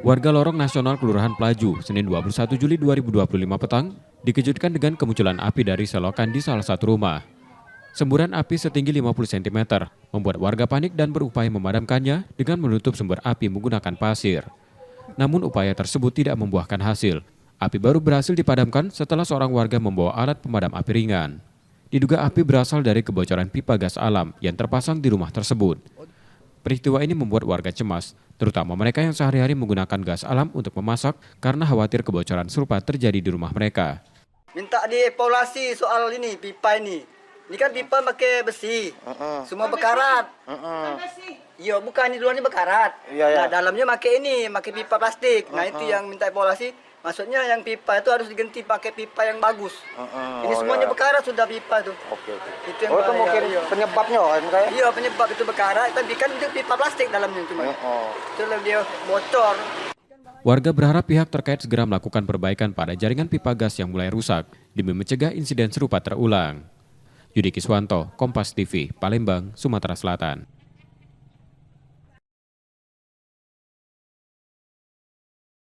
Warga Lorong Nasional Kelurahan Pelaju, Senin 21 Juli 2025 petang, dikejutkan dengan kemunculan api dari selokan di salah satu rumah. Semburan api setinggi 50 cm membuat warga panik dan berupaya memadamkannya dengan menutup sumber api menggunakan pasir. Namun upaya tersebut tidak membuahkan hasil. Api baru berhasil dipadamkan setelah seorang warga membawa alat pemadam api ringan. Diduga api berasal dari kebocoran pipa gas alam yang terpasang di rumah tersebut. Peristiwa ini membuat warga cemas, terutama mereka yang sehari-hari menggunakan gas alam untuk memasak karena khawatir kebocoran serupa terjadi di rumah mereka. Minta dievaluasi soal ini, pipa ini. Ini kan pipa pakai besi, semua bekarat. Iya, bukan di luarnya bekarat. Nah, dalamnya pakai pipa plastik. Nah, itu yang minta evaluasi. Maksudnya yang pipa itu harus diganti pakai pipa yang bagus. Ini semuanya bekarat sudah pipa tuh. Itu yang itu mungkin penyebabnya kan kayak? Iya, penyebab itu bekarat, tapi kan itu pipa plastik dalamnya cuma. Itu dia bocor. Warga berharap pihak terkait segera melakukan perbaikan pada jaringan pipa gas yang mulai rusak demi mencegah insiden serupa terulang. Yudi Kiswanto, Kompas TV, Palembang, Sumatera Selatan.